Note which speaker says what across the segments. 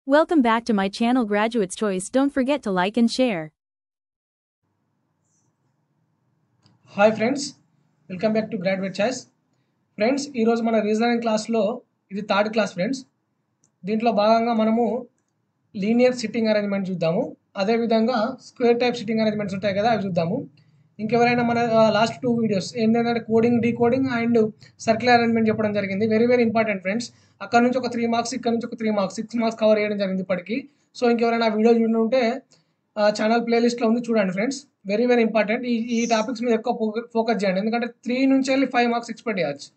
Speaker 1: Welcome back to my channel Graduates Choice. Don't forget to like and share.
Speaker 2: Hi friends, welcome back to Graduate Choice. Friends ఈరోజు మన reasoning క్లాస్లో ఇది third class friends. దీంట్లో భాగంగా మనము linear sitting arrangement చూద్దాము. అదేవిధంగా square type sitting arrangements ఉంటాయి కదా, అవి చూద్దాము. ఇంకెవరైనా మన లాస్ట్ 2 వీడియోస్ ఏంటంటే coding, decoding and circle arrangement చెప్పడం జరిగింది. Very very important friends. అక్కడ నుంచి ఒక 3 మార్క్స్, ఇక్కడ నుంచి ఒక 3 మార్క్స్, 6 మార్క్స్ కవర్ చేయడం జరిగింది ఇప్పటికి. సో ఇంకెవరైనా వీడియో చూడంటే ఛానల్ ప్లేలిస్ట్లో ఉంది, చూడండి ఫ్రెండ్స్. Very very important. ఈ టాపిక్స్ మీద ఎక్కువ ఫోకస్ చేయండి, ఎందుకంటే 3 నుంచి వెళ్ళి 5 మార్క్స్ ఎక్స్పెక్ట్ చేయవచ్చు.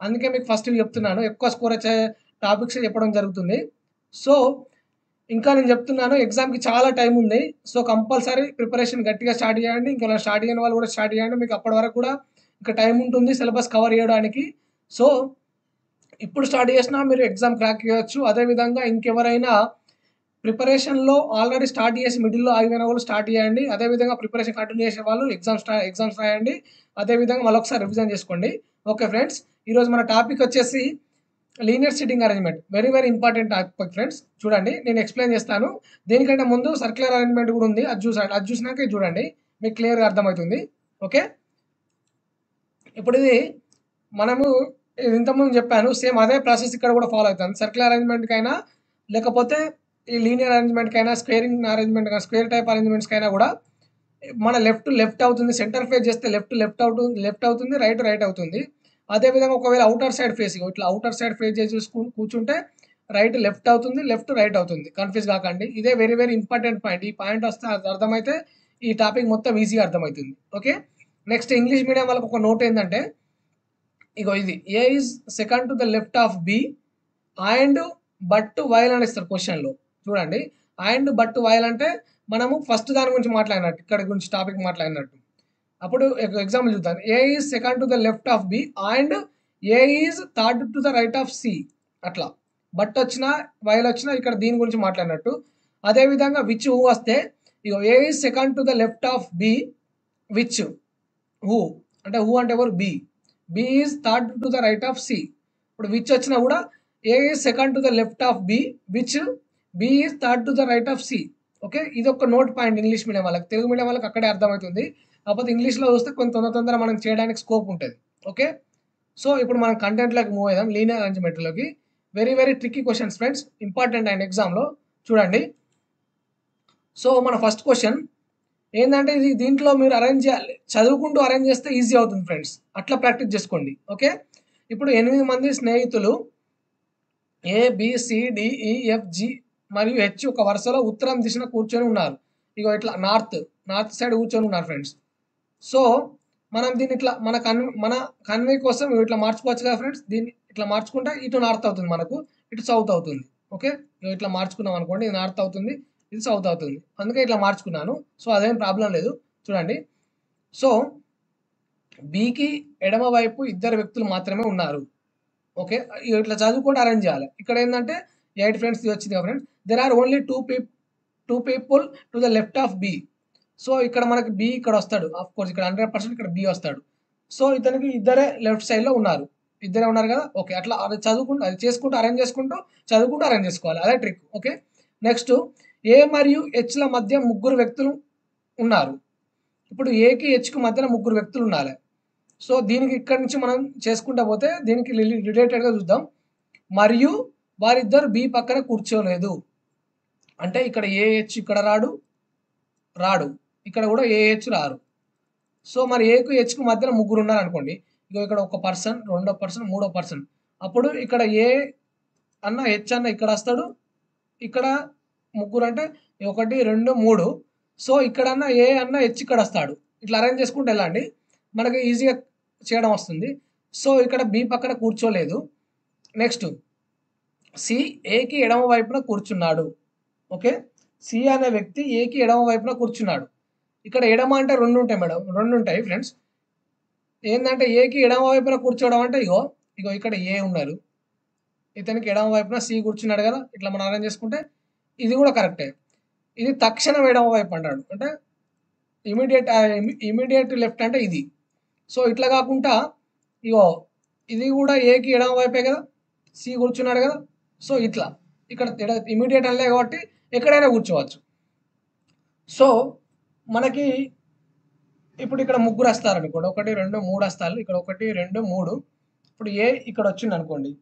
Speaker 2: అందుకే మీకు ఫస్ట్ చెప్తున్నాను, ఎక్కువ స్కోర్ వచ్చే టాపిక్స్ చెప్పడం జరుగుతుంది. సో ఇంకా నేను చెప్తున్నాను, ఎగ్జామ్కి చాలా టైం ఉంది. సో కంపల్సరీ ప్రిపరేషన్ గట్టిగా స్టార్ట్ చేయండి. ఇంకా స్టార్ట్ చేయని వాళ్ళు కూడా స్టార్ట్ చేయండి. మీకు అప్పటి వరకు కూడా ఇంకా టైం ఉంటుంది సిలబస్ కవర్ చేయడానికి. సో ఇప్పుడు స్టార్ట్ చేసినా మీరు ఎగ్జామ్ క్రాక్ చేయవచ్చు. అదేవిధంగా ఇంకెవరైనా ప్రిపరేషన్లో ఆల్రెడీ స్టార్ట్ చేసి మిడిల్లో ఆగిపోయిన వాళ్ళు స్టార్ట్ చేయండి. అదేవిధంగా ప్రిపరేషన్ కంటిన్యూ చేసే వాళ్ళు ఎగ్జామ్స్ రాయండి. అదేవిధంగా మళ్ళొకసారి రివిజన్ చేసుకోండి. ఓకే ఫ్రెండ్స్, ఈరోజు మన టాపిక్ వచ్చేసి linear sitting arrangement. Very very important topic friends. చూడండి, నేను ఎక్స్ప్లెయిన్ చేస్తాను. దీనికంటే ముందు సర్క్యులర్ అరేంజ్మెంట్ కూడా ఉంది, అది చూసాడు. అది చూసినాక ఇది చూడండి, మీకు క్లియర్గా అర్థమవుతుంది. ఓకే, ఇప్పుడు ఇది మనము ఇంతకుముందు చెప్పాను, సేమ్ అదే ప్రాసెస్ ఇక్కడ కూడా ఫాలో అవుతుంది. సర్క్యులర్ అరేంజ్మెంట్కైనా లేకపోతే ఈ లీనియర్ అరేంజ్మెంట్కైనా, స్క్వేరింగ్ అరేంజ్మెంట్, స్క్వేర్ టైప్ అరేంజ్మెంట్స్కైనా కూడా మన లెఫ్ట్ అవుతుంది. సెంటర్ ఫేస్ చేస్తే లెఫ్ట్ అవుతుంది, రైట్ అవుతుంది. అదేవిధంగా ఒకవేళ అవుటర్ సైడ్ ఫేస్, ఇట్లా అవుటర్ సైడ్ ఫేస్ చేసి కూర్చుంటే లెఫ్ట్ అవుతుంది, రైట్ అవుతుంది. కన్ఫ్యూజ్ కాకండి, ఇదే వెరీ వెరీ ఇంపార్టెంట్ పాయింట్. ఈ పాయింట్ వస్తే అర్థమైతే ఈ టాపిక్ మొత్తం ఈజీగా అర్థమవుతుంది. ఓకే, నెక్స్ట్ ఇంగ్లీష్ మీడియం వాళ్ళకి ఒక నోట్ ఏంటంటే, ఇది A is second to the left of B and but while అని ఇస్తారు క్వశ్చన్లో. చూడండి, అండ్ బట్ వైల్ అంటే మనము ఫస్ట్ దాని గురించి మాట్లాడినట్టు, ఇక్కడ గురించి టాపిక్ మాట్లాడినట్టు. అప్పుడు ఎగ్జాంపుల్ చూద్దాం. A is second to the left of B and A is third to the right of C. అట్లా బట్ వచ్చినా వైల్ వచ్చినా ఇక్కడ దీని గురించి మాట్లాడినట్టు. అదేవిధంగా విచ్ హూ వస్తే A is second to the left of B which who అంటే ఎవరు? B is third to the right of C. ఇప్పుడు విచ్ వచ్చినా కూడా A is second to the left of B which B is third to the right of C. Okay, ఇది ఒక note point English medium వాళ్ళకి. Telugu medium వాళ్ళకి అక్కడే అర్థమవుతుంది, కాకపోతే ఇంగ్లీష్లో చూస్తే కొంచెం తొందర మనం చేయడానికి స్కోప్ ఉంటుంది. ఓకే, సో ఇప్పుడు మనం కంటెంట్లోకి మూవ్ అయ్యాం, లీనియర్ అరేంజ్మెంట్లోకి. Very very tricky questions friends, important and ఎగ్జామ్లో. చూడండి, సో మన ఫస్ట్ క్వశ్చన్ ఏంటంటే, దీంట్లో మీరు అరేంజ్ చేయాలి, చదువుకుంటూ అరేంజ్ చేస్తే ఈజీ అవుతుంది ఫ్రెండ్స్. అట్లా ప్రాక్టీస్ చేసుకోండి. ఓకే, ఇప్పుడు 8 మంది స్నేహితులు ABCDEFG మరియు హెచ్ ఒక వరుసలో ఉత్తరం దిశన కూర్చొని ఉన్నారు. ఇట్లా నార్త్ సైడ్ కూర్చొని ఉన్నారు ఫ్రెండ్స్. సో మనం దీన్ని ఇట్లా మన కన్వే కోసం ఇట్లా మార్చుకోవచ్చు కదా ఫ్రెండ్స్. దీన్ని ఇట్లా మార్చుకుంటే ఇటు నార్త్ అవుతుంది, మనకు ఇటు సౌత్ అవుతుంది. ఓకే, ఇట్లా మార్చుకున్నాం అనుకోండి, ఇది నార్త్ అవుతుంది, ఇది సౌత్ అవుతుంది. అందుకే ఇట్లా మార్చుకున్నాను. సో అదేం ప్రాబ్లం లేదు. చూడండి, సో బికి ఎడమ వైపు 2 వ్యక్తులు మాత్రమే ఉన్నారు. ఓకే, ఇట్లా చదువుకుంటూ అరేంజ్ చేయాలి. ఇక్కడ ఏంటంటే 8 ఫ్రెండ్స్ వచ్చింది కదా friends. There are only two people to the left of B. So ఇక్కడ మనకి బి ఇక్కడ వస్తాడు, ఆఫ్ కోర్స్ ఇక్కడ 100% ఇక్కడ బి వస్తాడు. సో ఇతనికి ఇద్దరే లెఫ్ట్ సైడ్లో ఉన్నారు, ఇద్దరే ఉన్నారు కదా. ఓకే, అట్లా అది చేసుకుంటూ అరేంజ్ చేసుకోవాలి, అదే ట్రిక్. ఓకే, నెక్స్ట్ ఏ మరియు హెచ్ల మధ్య 3 వ్యక్తులు ఉన్నారు. ఇప్పుడు ఏకి హెచ్కి మధ్యన 3 వ్యక్తులు ఉండాలి. సో దీనికి ఇక్కడ నుంచి మనం చేసుకుంటా పోతే దీనికి రిలేటెడ్గా చూద్దాం. మరియు వారిద్దరు బి పక్కన కూర్చోలేదు అంటే ఇక్కడ ఏహెచ్ ఇక్కడ రాడు, ఇక్కడ కూడా ఏహెచ్ రారు. సో మరి ఏకు హెచ్కు మధ్యన 3 ఉన్నారు అనుకోండి. ఇక్కడ ఒక పర్సన్, రెండో పర్సన్, మూడో పర్సన్. అప్పుడు ఇక్కడ ఏ అన్న హెచ్ అన్న ఇక్కడ వస్తాడు, ఇక్కడ 3 అంటే 1 2 3. సో ఇక్కడన్నా ఏ అన్న హెచ్ ఇక్కడ వస్తాడు. ఇట్లా అరేంజ్ చేసుకుంటూ వెళ్ళండి, మనకి ఈజీగా చేయడం వస్తుంది. సో ఇక్కడ బి పక్కన కూర్చోలేదు. నెక్స్ట్ సి ఏకి ఎడమ వైపున కూర్చున్నాడు. ఓకే, సి అనే వ్యక్తి ఏకి ఎడమ వైపున కూర్చున్నాడు. ఇక్కడ ఎడమ అంటే 2 ఉంటాయి మేడం, 2 ఉంటాయి ఫ్రెండ్స్. ఏంటంటే ఏకి ఎడమ వైపున కూర్చోవడం అంటే ఇగో ఇక్కడ ఏ ఉన్నారు, ఇతనికి ఎడమ వైపున సి కూర్చున్నాడు కదా. ఇట్లా మనం అరేంజ్ చేసుకుంటే ఇది కూడా కరెక్టే. ఇది తక్షణం ఎడమ వైపు అంటాడు, అంటే ఇమీడియట్ లెఫ్ట్ అంటే ఇది. సో ఇట్లా కాకుండా ఇది కూడా ఏకి ఎడమ వైపే కదా, సి కూర్చున్నాడు కదా. సో ఇట్లా ఇక్కడ ఇమీడియట్ అనలే కాబట్టి ఎక్కడైనా కూర్చోవచ్చు. సో మనకి ఇప్పుడు ఇక్కడ ముగ్గురు వస్తారు అనుకోండి, 1 2 3 వస్తారు. ఇక్కడ 1 2 3. ఇప్పుడు ఏ ఇక్కడ వచ్చింది అనుకోండి,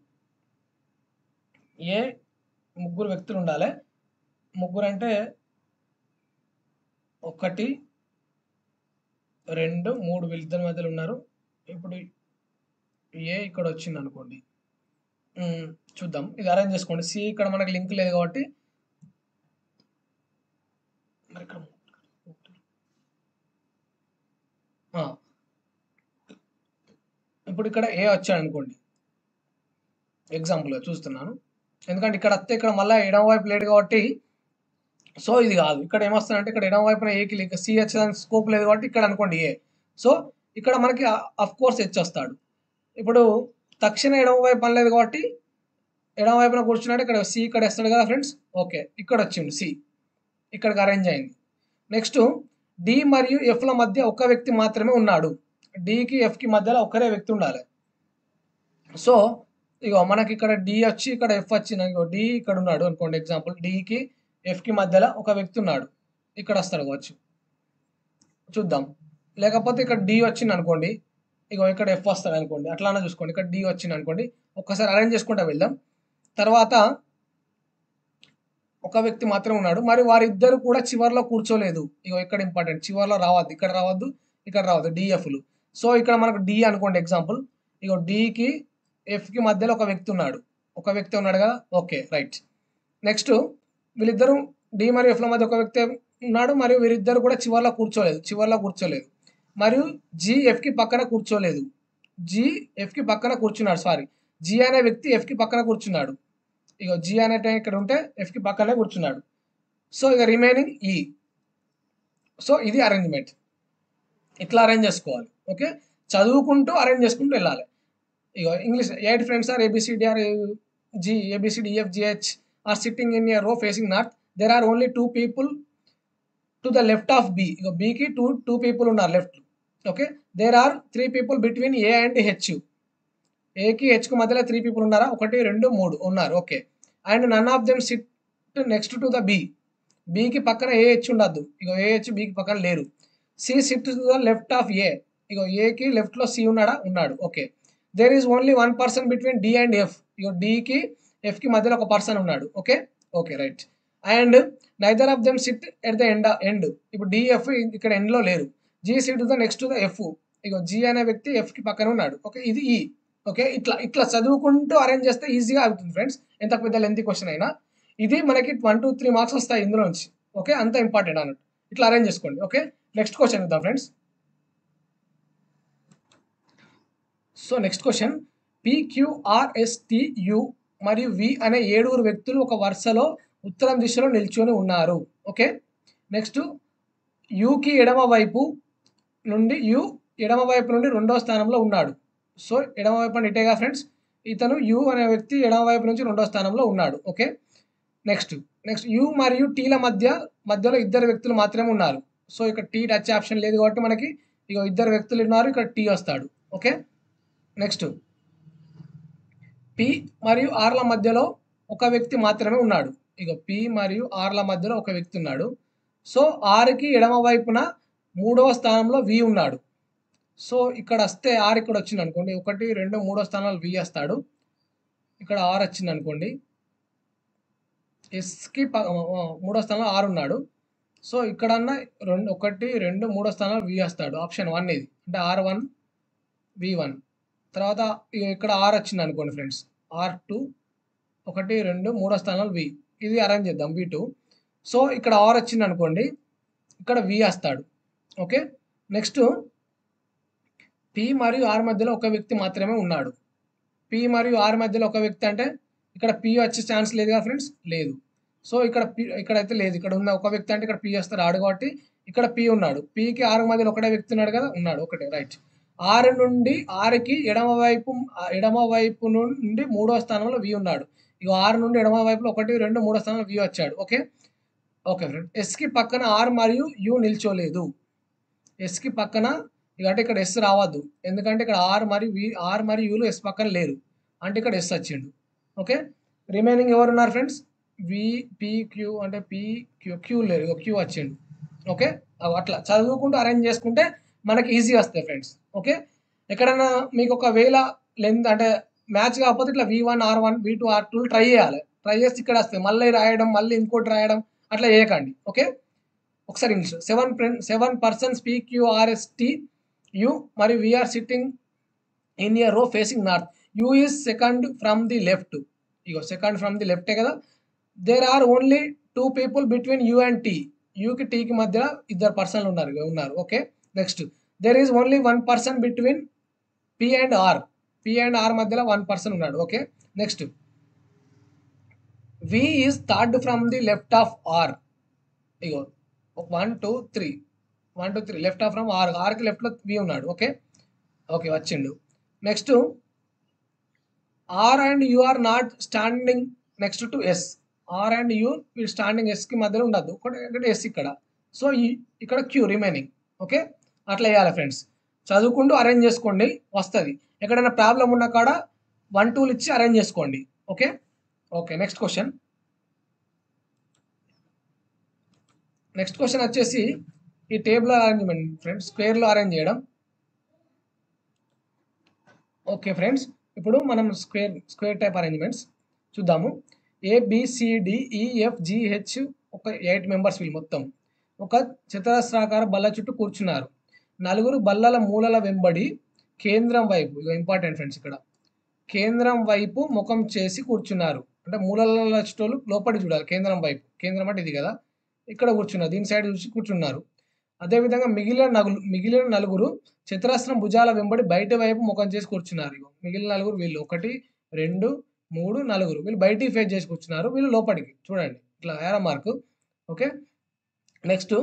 Speaker 2: ఏ ముగ్గురు వ్యక్తులు ఉండాలి. ముగ్గురు అంటే 1 2 3 వీళ్ళిద్దరి మధ్యలో ఉన్నారు. ఇప్పుడు ఏ ఇక్కడ వచ్చింది అనుకోండి, చూద్దాం, ఇది అరేంజ్ చేసుకోండి. సి ఇక్కడ మనకి లింక్ లేదు కాబట్టి మరి ఇక్కడ ఇప్పుడు ఇక్కడ ఏ వచ్చాడు అనుకోండి, ఎగ్జాంపుల్గా చూస్తున్నాను. ఎందుకంటే ఇక్కడ వస్తే ఇక్కడ మళ్ళీ ఎడమ వైపు లేడు కాబట్టి సో ఇది కాదు. ఇక్కడ ఏమొస్తుందంటే ఇక్కడ ఎడమ వైపున ఏకి లింక్, సి వచ్చేదానికి స్కోప్ లేదు కాబట్టి ఇక్కడ అనుకోండి ఏ. సో ఇక్కడ మనకి అఫ్ కోర్స్ హెచ్ వస్తాడు. ఇప్పుడు తక్షణ ఎడమ వైపు అనలేదు కాబట్టి ఎడమ వైపున కూర్చున్నాడు, ఇక్కడ సి ఇక్కడ వేస్తాడు కదా ఫ్రెండ్స్. ఓకే, ఇక్కడ వచ్చిండు సి, ఇక్కడికి అరేంజ్ అయింది. నెక్స్ట్ డి మరియు ఎఫ్ల మధ్య ఒక వ్యక్తి మాత్రమే ఉన్నాడు. డికి ఎఫ్కి మధ్యలో ఒకరే వ్యక్తి ఉండాలి. సో ఇగో మనకి ఇక్కడ డి వచ్చి ఇక్కడ ఎఫ్ వచ్చింది, ఇగో డి ఇక్కడ ఉన్నాడు అనుకోండి. ఎగ్జాంపుల్, డికి ఎఫ్కి మధ్యలో ఒక వ్యక్తి ఉన్నాడు, ఇక్కడ వస్తాడు కావచ్చు, చూద్దాం. లేకపోతే ఇక్కడ డి వచ్చింది అనుకోండి, ఇగో ఇక్కడ ఎఫ్ వస్తాడు అనుకోండి, అట్లానే చూసుకోండి. ఇక్కడ డి వచ్చింది అనుకోండి, ఒక్కసారి అరేంజ్ చేసుకుంటూ వెళ్దాం. తర్వాత ఒక వ్యక్తి మాత్రం ఉన్నాడు, మరి వారిద్దరు కూడా చివర్లో కూర్చోలేదు. ఇగో ఇక్కడ ఇంపార్టెంట్, చివర్లో రావద్దు, ఇక్కడ రావద్దు, ఇక్కడ రావద్దు, డిఎఫ్లు. సో ఇక్కడ మనకు డి అనుకోండి ఎగ్జాంపుల్, ఇగో డికి ఎఫ్కి మధ్యలో ఒక వ్యక్తి ఉన్నాడు, ఒక వ్యక్తి ఉన్నాడు కదా. Okay, right. నెక్స్ట్ వీళ్ళిద్దరు డి మరియు ఎఫ్ల మధ్య ఒక వ్యక్తి ఉన్నాడు, మరియు వీరిద్దరు కూడా చివర్లో కూర్చోలేదు. మరియు జి ఎఫ్కి పక్కన కూర్చోలేదు. జి ఎఫ్కి పక్కన కూర్చున్నాడు, సారీ, జి అనే వ్యక్తి ఎఫ్కి పక్కన కూర్చున్నాడు. ఇక జి అనే టైం ఇక్కడ ఉంటే ఎఫ్కి పక్కనే కూర్చున్నాడు. సో ఇక రిమైనింగ్ ఈ. సో ఇది అరేంజ్మెంట్, ఇట్లా అరేంజ్ చేసుకోవాలి. ఓకే, చదువుకుంటూ అరేంజ్ చేసుకుంటూ వెళ్ళాలి. ఇక English 8 friends are ABCD are G ABCDEFGH are sitting in a row facing north. There are only 2 people to the left of B. ఇక బికి టూ పీపుల్ ఉన్నారు left. Okay, there are 3 people between A and H. ఏకి హెచ్కు మధ్యలో 3 people ఉన్నారా? 1 2 3 ఉన్నారు. Okay, and none of them sit next to the B. బికి పక్కన ఏహెచ్ ఉండద్దు, ఇక ఏహెచ్ బికి పక్కన లేరు. C sit to the left of A. ఇక ఏకి లెఫ్ట్లో సి ఉన్నాడా? ఉన్నాడు. Okay, there is only 1 person between D and F. ఇక డికి ఎఫ్కి మధ్యలో ఒక పర్సన్ ఉన్నాడు. Okay, okay, right. And neither of them sit at the end. ఇప్పుడు డిఎఫ్ ఇక్కడ ఎండ్లో లేరు. G SIT to the next to the F. ఇక జీ అనే వ్యక్తి ఎఫ్కి పక్కన ఉన్నాడు. ఓకే, ఇది ఈ. ఓకే, ఇట్లా చదువుకుంటూ అరేంజ్ చేస్తే ఈజీగా అవుతుంది ఫ్రెండ్స్, ఎంత పెద్ద లెంతీ క్వశ్చన్ అయినా. ఇది మనకి 1 2 3 మార్క్స్ వస్తాయి ఇందులో నుంచి. ఓకే, అంత ఇంపార్టెంట్ అన్నట్టు, ఇట్లా అరేంజ్ చేసుకోండి. ఓకే, నెక్స్ట్ క్వశ్చన్ ఇద్దాం friends. So next question, PQRSTU మరియు వి అనే 7 వ్యక్తులు ఒక వరుసలో ఉత్తరం దిశలో నిల్చొని ఉన్నారు. ఓకే, నెక్స్ట్ యుకి ఎడమ వైపు నుండి రెండవ స్థానంలో ఉన్నాడు. సో ఎడమ వైపు అంటే ఇటేగా ఫ్రెండ్స్, ఇతను యు అనే వ్యక్తి ఎడమ వైపు నుంచి రెండవ స్థానంలో ఉన్నాడు. ఓకే, నెక్స్ట్ యు మరియు టీల మధ్యలో 2 వ్యక్తులు మాత్రమే ఉన్నారు. సో ఇక్కడ టీ టచ్ ఆప్షన్ లేదు కాబట్టి మనకి ఇక 2 వ్యక్తులు ఉన్నారు, ఇక్కడ టీ వస్తాడు. ఓకే, నెక్స్ట్ పి మరియు ఆర్ల మధ్యలో ఒక వ్యక్తి మాత్రమే ఉన్నాడు. ఇక పి మరియు ఆర్ల మధ్యలో ఒక వ్యక్తి ఉన్నాడు. సో ఆర్కి ఎడమ వైపున 3వ స్థానంలో వి ఉన్నాడు. సో ఇక్కడ వస్తే ఆర్ ఇక్కడ వచ్చింది అనుకోండి, 1 2 3వ స్థానంలో వి వస్తాడు. ఇక్కడ ఆర్ వచ్చింది అనుకోండి, ఎస్కి 3వ స్థానంలో ఆర్ ఉన్నాడు. సో ఇక్కడన్నా 1 2 3వ స్థానంలో వి వస్తాడు. ఆప్షన్ 1 ఇది, అంటే R1 V1. తర్వాత ఇక్కడ ఆర్ వచ్చింది అనుకోండి ఫ్రెండ్స్, R2 1 2 3వ స్థానంలో వి. ఇది అరేంజ్ చేద్దాం, V2. సో ఇక్కడ ఆర్ వచ్చింది అనుకోండి, ఇక్కడ వి వస్తాడు. ఓకే, నెక్స్ట్ పి మరియు ఆర్ మధ్యలో ఒక వ్యక్తి మాత్రమే ఉన్నాడు. పి మరియు ఆర్ మధ్యలో ఒక వ్యక్తి అంటే ఇక్కడ పి వచ్చే ఛాన్స్ లేదు కదా ఫ్రెండ్స్, లేదు. సో ఇక్కడైతే లేదు, ఇక్కడ ఉన్న ఒక వ్యక్తి అంటే ఇక్కడ పి వస్తారు ఆడు కాబట్టి ఇక్కడ పి ఉన్నాడు. పికి ఆర్ మధ్యలో ఒకటే వ్యక్తి ఉన్నాడు కదా, ఉన్నాడు. ఒకటే, రైట్. ఆరు నుండి ఆరుకి ఎడమ వైపు నుండి 3వ స్థానంలో వి ఉన్నాడు. ఇక 6 నుండి ఎడమ వైపులో 1 2 3వ స్థానంలో వి వచ్చాడు. Okay, okay friend. ఎస్కి పక్కన ఆర్ మరియు యు నిల్చోలేదు. ఎస్కి పక్కన ఇక అంటే ఇక్కడ ఎస్ రావద్దు, ఎందుకంటే ఇక్కడ ఆర్ మరియు యూలు ఎస్ పక్కన లేరు, అంటే ఇక్కడ ఎస్ వచ్చిండు. ఓకే, రిమైనింగ్ ఎవరున్నారు ఫ్రెండ్స్? PQ అంటే క్యూ లేదు, క్యూ వచ్చిండు. ఓకే, అట్లా చదువుకుంటూ అరేంజ్ చేసుకుంటే మనకి ఈజీ వస్తాయి ఫ్రెండ్స్. ఓకే, ఎక్కడైనా మీకు ఒకవేళ లెంత్ అంటే మ్యాచ్ కాకపోతే ఇట్లా V1 R1 V2 R2 try చేయాలి. ట్రై చేసి ఇక్కడ వస్తాయి, మళ్ళీ రాయడం, మళ్ళీ ఇంకోటి రాయడం అట్లా చేయకండి. ఓకే, ఒకసారి ఇంగ్లీష్ 7 persons PQRST U మరియు V are sitting in a row facing north. U is second from the left. ఇగో సెకండ్ ఫ్రమ్ ది లెఫ్టే కదా. There are only 2 people between U and T. యూకి టీకి మధ్య 2 పర్సన్లు ఉన్నారు. Okay, next there is only 1 person between P and R. P and R మధ్యలో 1 person ఉన్నాడు. Okay, next V is third from the left of R. ఇగో 1 2 3 left of from R. ఆర్కి లెఫ్ట్లో వి ఉన్నాడు. ఓకే, ఓకే వచ్చిండు. Next R and U are not standing next to S. R and U standing ఎస్కి మధ్యలో ఉండద్దు, ఇక్కడ yes ఇక్కడ. సో ఇక్కడ క్యూ రిమైనింగ్. ఓకే, అట్లా వేయాలి ఫ్రెండ్స్. చదువుకుంటూ అరేంజ్ చేసుకోండి, వస్తుంది. ఎక్కడైనా ప్రాబ్లం ఉన్న కాడ 1 2 ఇచ్చి అరేంజ్ చేసుకోండి. ఓకే, ఓకే నెక్స్ట్ క్వశ్చన్ వచ్చేసి ఈ టేబుల్ అరేంజ్మెంట్ ఫ్రెండ్స్, స్క్వేర్లో అరేంజ్ చేయడం. ఓకే ఫ్రెండ్స్, ఇప్పుడు మనం స్క్వేర్ టైప్ అరేంజ్మెంట్స్ చూద్దాము. ABCDEFGH ఒక 8 members వీళ్ళు మొత్తం ఒక చతురస్రాకార బల్ల చుట్టూ కూర్చున్నారు. 4 బల్లల మూలల వెంబడి కేంద్రం వైపు, ఇంపార్టెంట్ ఫ్రెండ్స్, ఇక్కడ కేంద్రం వైపు ముఖం చేసి కూర్చున్నారు. అంటే మూలల చుట్టూ లోపలి చూడాలి, కేంద్రం వైపు. కేంద్రం అంటే ఇది కదా, ఇక్కడ కూర్చున్నారు, దీని సైడ్ చూసి కూర్చున్నారు. అదేవిధంగా మిగిలిన 4 చతురస్రం భుజాల వెంబడి బయట వైపు ముఖం చేసి కూర్చున్నారు. మిగిలిన 4 వీళ్ళు 1 2 3 4 వీళ్ళు బయటికి ఫేస్ చేసి కూర్చున్నారు, వీళ్ళు లోపలికి చూడండి, ఇట్లా ఏరో మార్కు. ఓకే, నెక్స్ట్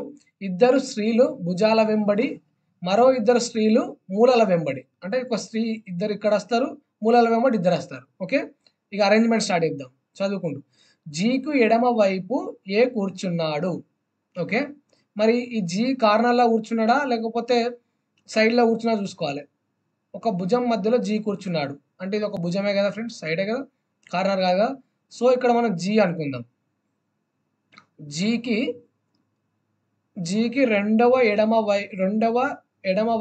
Speaker 2: 2 స్త్రీలు భుజాల వెంబడి, మరో 2 స్త్రీలు మూలల వెంబడి. అంటే ఒక స్త్రీ 2 ఇక్కడ వస్తారు, మూలల వెంబడి 2 వస్తారు. ఓకే, ఇక అరేంజ్మెంట్ స్టార్ట్ చేద్దాం చదువుకుంటూ. జీకు ఎడమ వైపు ఏ కూర్చున్నాడు. ఓకే, మరి ఈ జీ కార్నర్లో కూర్చున్నాడా లేకపోతే సైడ్లో కూర్చున్నా చూసుకోవాలి. ఒక భుజం మధ్యలో జీ కూర్చున్నాడు అంటే ఇది ఒక భుజమే కదా ఫ్రెండ్స్, సైడే కదా, కార్నర్ కాదు కదా. సో ఇక్కడ మనం జీ అనుకుందాం. జీకి రెండవ ఎడమ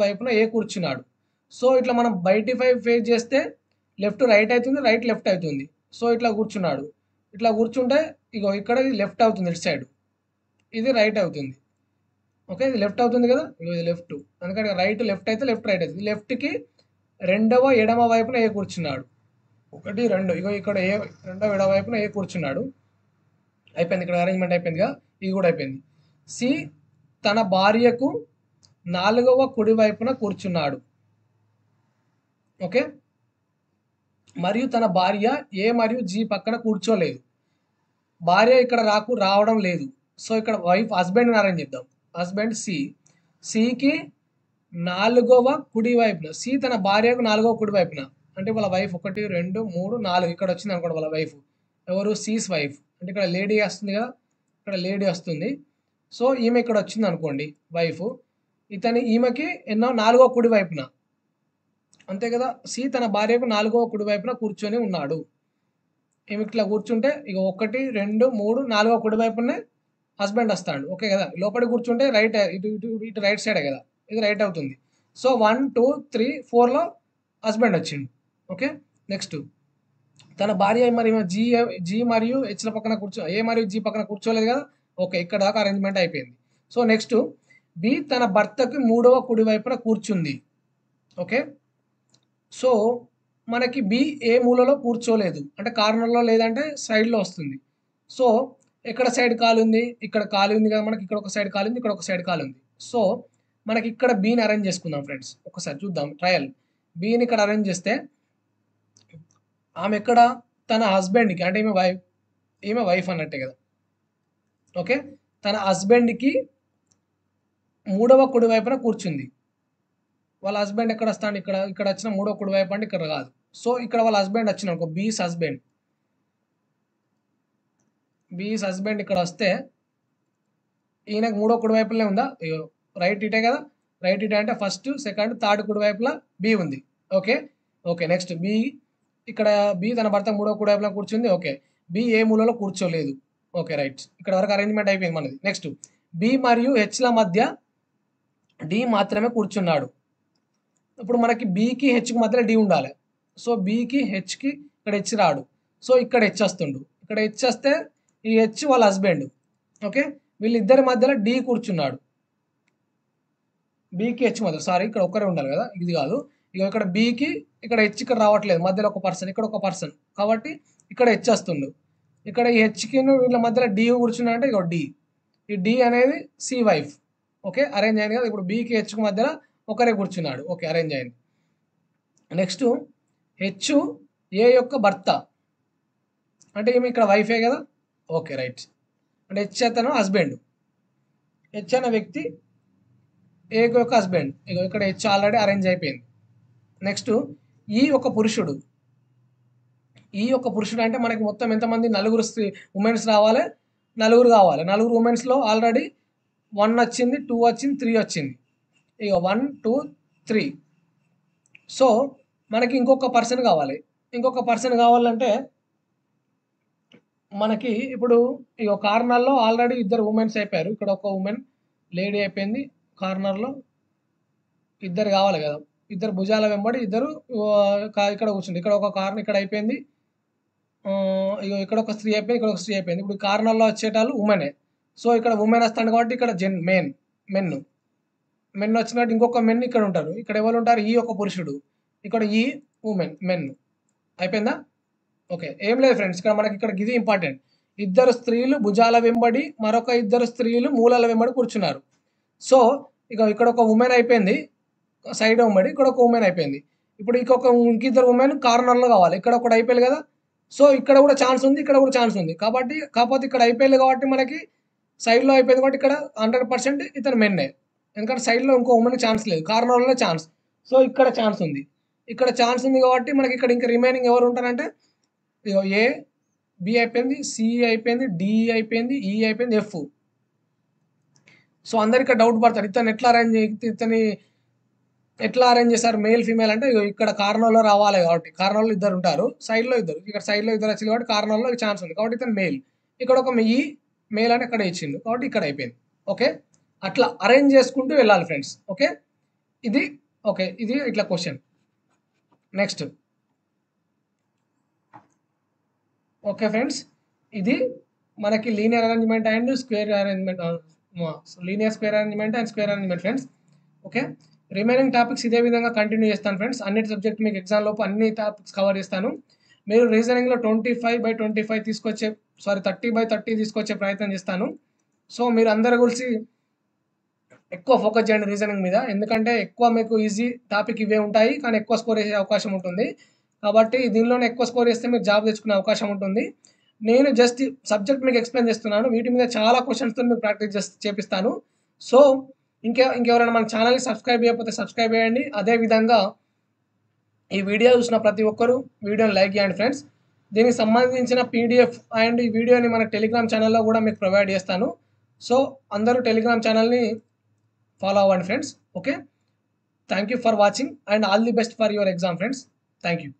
Speaker 2: వైపున ఏ కూర్చున్నాడు. సో ఇట్లా మనం బయటి వైపు ఫేస్ చేస్తే లెఫ్ట్ రైట్ అవుతుంది, రైట్ లెఫ్ట్ అవుతుంది. సో ఇట్లా కూర్చున్నాడు, ఇట్లా కూర్చుంటే ఇగో ఇక్కడ ఇది లెఫ్ట్ అవుతుంది, ఇటు సైడ్ ఇది రైట్ అవుతుంది. ఓకే, ఇది లెఫ్ట్ అవుతుంది కదా, ఇగో ఇది లెఫ్ట్. అందుకని రైట్ లెఫ్ట్ అయితే లెఫ్ట్ రైట్ అవుతుంది. లెఫ్ట్కి రెండవ ఎడమ వైపున ఏ కూర్చున్నాడు. 1 2 ఇగో ఇక్కడ రెండవ ఎడమ వైపున ఏ కూర్చున్నాడు. అయిపోయింది, ఇక్కడ అరేంజ్మెంట్ అయిపోయింది కదా, ఇది కూడా అయిపోయింది. సి తన భార్యకు 4వ కుడి వైపున కూర్చున్నాడు. ఓకే, మరియు తన భార్య ఏ మరియు జీ పక్కన కూర్చోలేదు. భార్య ఇక్కడ రావడం లేదు. సో ఇక్కడ వైఫ్ హస్బెండ్ని అరేంజ్ చేద్దాం. హస్బెండ్ సికి 4వ కుడి వైపున, సి తన భార్యకు 4వ కుడి వైపున, అంటే వాళ్ళ వైఫ్ 1 2 3 4 ఇక్కడ వచ్చింది అనుకోండి వాళ్ళ వైఫ్. ఎవరు, సీస్ వైఫ్. అంటే ఇక్కడ లేడీ వస్తుంది కదా, ఇక్కడ లేడీ వస్తుంది. సో ఈమె ఇక్కడ వచ్చింది అనుకోండి వైఫ్. ఈమెకి 4వ కుడి వైపున, అంతే కదా. సి తన భార్యకు 4వ కుడి వైపున కూర్చొని ఉన్నాడు. ఈమె ఇట్లా కూర్చుంటే ఇక 1 2 3 4వ కుడి వైపునే హస్బెండ్ వస్తాడు. ఓకే కదా, లోపలి కూర్చుంటే రైట్, ఇటు రైట్ సైడే కదా, ఇది రైట్ అవుతుంది. సో 1 2 3 4లో హస్బెండ్ వచ్చిండు. ఓకే, నెక్స్ట్ తన భార్య మరి జీ మరియు హెచ్ల పక్కన ఏ మరియు జీ పక్కన కూర్చోలేదు కదా. ఓకే, ఇక్కడ దాకా అరేంజ్మెంట్ అయిపోయింది. సో నెక్స్ట్ బి తన భర్తకి 3వ కుడి వైపున కూర్చుంది. ఓకే, సో మనకి బి ఏ మూలలో కూర్చోలేదు, అంటే కార్నర్లో లేదంటే సైడ్లో వస్తుంది. సో ఎక్కడ సైడ్ కాలు ఉంది, ఇక్కడ ఖాళీ ఉంది కదా మనకి, ఇక్కడ ఒక సైడ్ ఖాళీ ఉంది, ఇక్కడ ఒక సైడ్ ఖాళీ ఉంది. సో మనకి ఇక్కడ బీని అరేంజ్ చేసుకుందాం ఫ్రెండ్స్, ఒకసారి చూద్దాం ట్రయల్. బీని ఇక్కడ అరేంజ్ చేస్తే ఆమె ఎక్కడ, తన హస్బెండ్కి, అంటే ఈమె వైఫ్ అన్నట్టే కదా. ఓకే, తన హస్బెండ్కి 3వ కుడి వైపున కూర్చుంది. వాళ్ళ హస్బెండ్ ఎక్కడ వస్తాడు, ఇక్కడ వచ్చిన 3వ కుడి వైపు అంటే ఇక్కడ కాదు. సో ఇక్కడ వాళ్ళ హస్బెండ్ వచ్చిన అనుకో, బీస్ హస్బెండ్ ఇక్కడ వస్తే ఈయనకు 3వ కుడి వైపులనే ఉందా, రైట్ ఇటే కదా, రైట్ ఇటే అంటే ఫస్ట్ సెకండ్ థర్డ్ కుడి వైపులా బి ఉంది. ఓకే, నెక్స్ట్ బి ఇక్కడ బి తన భర్త 3వ కుడి వైపులా కూర్చుంది. ఓకే, బి ఏ మూలలో కూర్చోలేదు. ఓకే రైట్, ఇక్కడ వరకు అరేంజ్మెంట్ అయిపోయింది మనది. నెక్స్ట్ బి మరియు హెచ్ల మధ్య డి మాత్రమే కూర్చున్నాడు. ఇప్పుడు మనకి బీకి హెచ్కి మధ్యలో డి ఉండాలి. సో బీకి హెచ్కి ఇక్కడ హెచ్ రాడు. సో ఇక్కడ హెచ్ వస్తుండు. ఇక్కడ హెచ్ వస్తే ఈ హెచ్ వాళ్ళ హస్బెండ్. ఓకే, వీళ్ళిద్దరి మధ్యలో డి కూర్చున్నాడు. బీకి హెచ్ మధ్య, సారీ ఇక్కడ ఒక్కరే ఉండాలి కదా, ఇది కాదు. ఇక ఇక్కడ బీకి ఇక్కడ హెచ్ ఇక్కడ రావట్లేదు, మధ్యలో ఒక పర్సన్, ఇక్కడ ఒక పర్సన్, కాబట్టి ఇక్కడ హెచ్ వస్తుండు. ఇక్కడ ఈ హెచ్కి వీళ్ళ మధ్యలో డి కూర్చున్నా అంటే ఇక డి. ఈ డి అనేది సి వైఫ్. ఓకే, అరేంజ్ అయింది కదా. ఇప్పుడు బీకి హెచ్కి మధ్యలో ఒకరే కూర్చున్నాడు. ఓకే, అరేంజ్ అయింది. నెక్స్ట్ హెచ్ ఏ యొక్క భర్త, అంటే ఏమి ఇక్కడ వైఫే కదా. ఓకే రైట్, అంటే హెచ్ అతను హస్బెండ్. హెచ్ అనే వ్యక్తి ఏ యొక్క హస్బెండ్. ఇక ఇక్కడ హెచ్ ఆల్రెడీ అరేంజ్ అయిపోయింది. నెక్స్ట్ ఈ ఒక పురుషుడు. ఈ యొక్క పురుషుడు అంటే మనకి మొత్తం ఎంతమంది, నలుగురు ఉమెన్స్ రావాలి, నలుగురు కావాలి. నలుగురు ఉమెన్స్లో ఆల్రెడీ 1 వచ్చింది, 2 వచ్చింది, 3 వచ్చింది. ఇక 1 2 3. సో మనకి ఇంకొక పర్సన్ కావాలి. ఇంకొక పర్సన్ కావాలంటే మనకి ఇప్పుడు ఇక కార్నర్లో ఆల్రెడీ 2 ఉమెన్స్ అయిపోయారు. ఇక్కడ ఒక ఉమెన్ లేడీ అయిపోయింది. కార్నర్లో 2 కావాలి కదా. 2 భుజాల వెంబడి 2 ఇక్కడ కూర్చుంది. ఇక్కడ ఒక కార్నర్ ఇక్కడ అయిపోయింది. ఇక ఇక్కడ ఒక స్త్రీ అయిపోయింది, ఇక్కడ ఒక స్త్రీ అయిపోయింది. ఇప్పుడు కార్నర్లో వచ్చేటాలు ఉమెనే. సో ఇక్కడ ఉమెన్ వస్తాడు కాబట్టి ఇక్కడ మెన్ వచ్చినట్టు ఇంకొక మెన్ ఇక్కడ ఉంటారు. ఇక్కడ ఎవరు ఉంటారు, ఈ ఒక పురుషుడు, ఇక్కడ ఈ మెన్. అయిపోయిందా? ఓకే, ఏం లేదు ఫ్రెండ్స్, ఇక్కడ మనకి ఇక్కడ ఇది ఇంపార్టెంట్. 2 స్త్రీలు భుజాల వెంబడి, మరొక 2 స్త్రీలు మూలాల వెంబడి కూర్చున్నారు. సో ఇక ఇక్కడ ఒక ఉమెన్ అయిపోయింది సైడ్ వెంబడి, ఇక్కడ ఒక ఉమెన్ అయిపోయింది. ఇప్పుడు ఇంకిద్దరు ఉమెన్ కార్నర్లో కావాలి. ఇక్కడ ఒకటి అయిపోయింది కదా. సో ఇక్కడ కూడా ఛాన్స్ ఉంది, ఇక్కడ కూడా ఛాన్స్ ఉంది. కాకపోతే ఇక్కడ అయిపోయింది కాబట్టి మనకి సైడ్లో అయిపోయింది కాబట్టి ఇక్కడ 100% ఇతను మెన్నే. ఎందుకంటే సైడ్లో ఇంకో ఉమెన్కి ఛాన్స్ లేదు, కార్నర్లో ఛాన్స్. సో ఇక్కడ ఛాన్స్ ఉంది, ఇక్కడ ఛాన్స్ ఉంది కాబట్టి మనకి ఇక్కడ ఇంకా రిమైనింగ్ ఎవరు ఉంటారంటే ఏ, బి అయిపోయింది, సి అయిపోయింది, డి అయిపోయింది, ఈ అయిపోయింది, ఎఫ్. సో అందరికీ డౌట్ పడతారు, ఇతను ఎట్లా అరేంజ్ చేశారు మేల్ ఫీమేల్ అంటే, ఇక్కడ కార్నర్లో రావాలి కాబట్టి కార్నర్లో 2 ఉంటారు, సైడ్లో 2, ఇక్కడ సైడ్లో 2 వచ్చింది కాబట్టి కార్నర్లో ఛాన్స్ ఉంది కాబట్టి ఇతను మేల్. ఇక్కడ ఒక ఈ మేల్ అని ఇక్కడ ఇచ్చిండు కాబట్టి ఇక్కడ అయిపోయింది. ఓకే, అట్లా అరేంజ్ చేసుకుంటూ వెళ్ళాలి ఫ్రెండ్స్. ఓకే, ఇది ఇట్లా క్వశ్చన్. నెక్స్ట్ ఓకే ఫ్రెండ్స్, ఇది మనకి linear arrangement and square arrangement, linear square arrangement and square arrangement friends. Okay, remaining topics ఇదే విధంగా కంటిన్యూ చేస్తాను ఫ్రెండ్స్. అన్నిటి సబ్జెక్ట్ మీకు ఎగ్జామ్ లోపు అన్ని టాపిక్స్ కవర్ చేస్తాను. మీరు రీజనింగ్లో 25/25 తీసుకొచ్చే 30/30 తీసుకొచ్చే ప్రయత్నం చేస్తాను. సో మీరు అందరూ కలిసి ఎక్కువ ఫోకస్ చేయండి రీజనింగ్ మీద, ఎందుకంటే ఎక్కువ మీకు ఈజీ టాపిక్ ఇవే ఉంటాయి కానీ ఎక్కువ స్కోర్ చేసే అవకాశం ఉంటుంది. కాబట్టి దీనిలోనే ఎక్కువ స్కోర్ చేస్తే మీరు జాబ్ తెచ్చుకునే అవకాశం ఉంటుంది. నేను జస్ట్ సబ్జెక్ట్ మీకు ఎక్స్ప్లెయిన్ చేస్తున్నాను, వీటి మీద చాలా క్వశ్చన్స్తో మీకు ప్రాక్టీస్ చేపిస్తాను. సో ఇంకెవరైనా మన ఛానల్ని సబ్స్క్రైబ్ చేయకపోతే సబ్స్క్రైబ్ చేయండి. అదేవిధంగా ఈ వీడియో చూసిన ప్రతి ఒక్కరూ వీడియోని లైక్ చేయండి ఫ్రెండ్స్. దీనికి సంబంధించిన PDF అండ్ ఈ వీడియోని మన టెలిగ్రామ్ ఛానల్లో కూడా మీకు ప్రొవైడ్ చేస్తాను. సో అందరూ టెలిగ్రామ్ ఛానల్ని ఫాలో అవ్వండి friends. Okay, thank you for watching and all the best for your exam friends. Thank you.